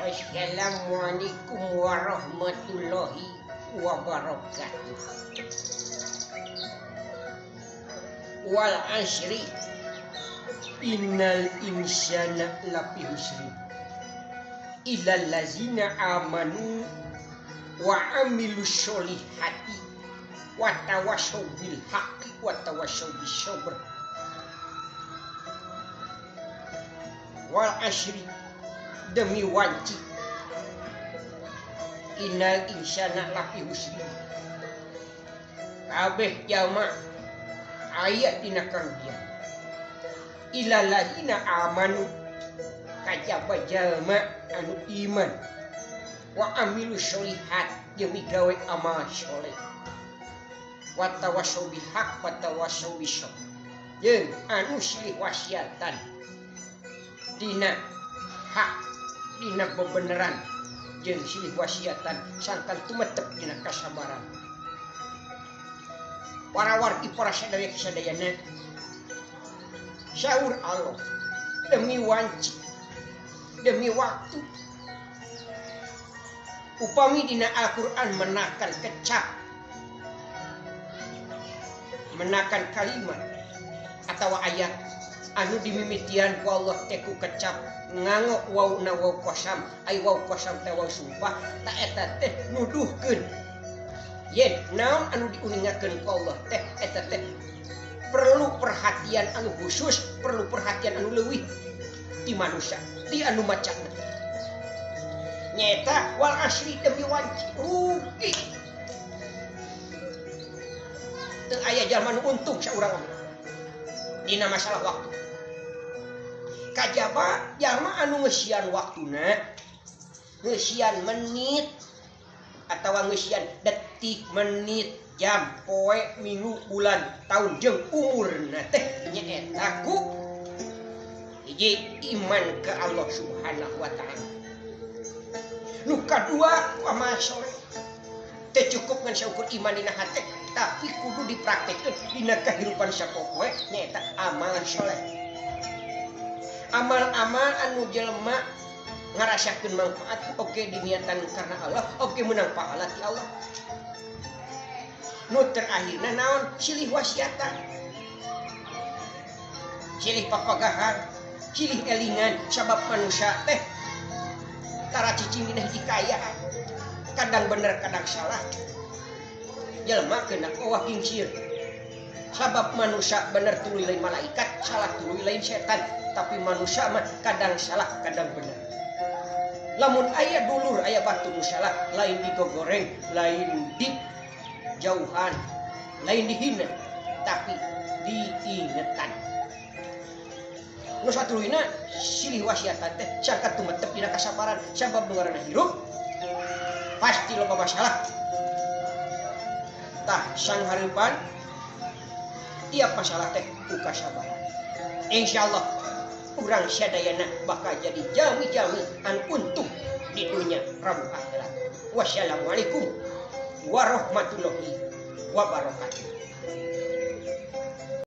Wassalamualaikum warahmatullahi wabarakatuh. Wal asri innal insana lafi husri illal ladzina amanu wa amilus solihati wa tawassaw bil haqqi wa tawassaw bis sabr. Wal asri demi wanci innal insana lafi husri kabeh jalma aya dina karugian ilal ladzina amanu kajaba jalma anu iman wa amilu sholihat jeung migawe amal soleh wa tawassaw bil haqq wa tawassaw bis sabr jeung anu silih wasiatan dina hak dina bebeneran jeung silih wasiatan sangkan tumetep dina kasabaran. Para wargi para sadaya sadayana syaur Allah demi wanci demi waktu upami dina Al-Qur'an menakan kecap menakan kalimat atau ayat anu dimimitian ku Allah teku kecap nganggo wauna waw qasam ai waw qasam teh waw sumpah ta eta teh nuduhkeun yen naon anu diuningakeun ku Allah teh eta teh perlu perhatian anu khusus, perlu perhatian anu leuwih di manusia di anu macana nyata wal asri demi wanci rugi teu aya jalma nu untung saurang dina masalah waktu. Kajaba jalma anu ngeusian waktuna ngeusian menit atawa ngeusian detik menit jam poe minggu bulan tahun jeung umurna teh nyaeta ku hiji iman ke Allah Subhanahu wa taala. Nu kadua amal soleh teh cukup ngan saukur iman dina hate tapi kudu dipraktekkeun dina kahirupan sapopoe nyaeta amal soleh. Amal-amal anu jelema ngarasakeun manfaat oge diniatan karena Allah oge menang pahala ti Allah. Nu terakhirna naon silih wasiatan silih papagahan silih elingan sabab manusia teh tara cicing dina hiji kaya kadang bener kadang salah jelema kena owah kincir sabab manusia bener tuluy lain malaikat salah tuluy lain setan tapi manusia mah kadang salah kadang bener. Lamun aya dulur aya batu nu salah lain digogoreng lain di jauhan lain dihina tapi diingetan. Nu satuluyna silih wasiatan teh sangka tumetep dina kasabaran sabab nu ngaranna hirup pasti loba masalah. Tah sang hareupan tiap masalah teh ku kasabaran. Insyaallah urang sadayana bakal jadi jami-jami anu untung di dunia rabu akhirat. Wassalamualaikum warahmatullahi wabarakatuh.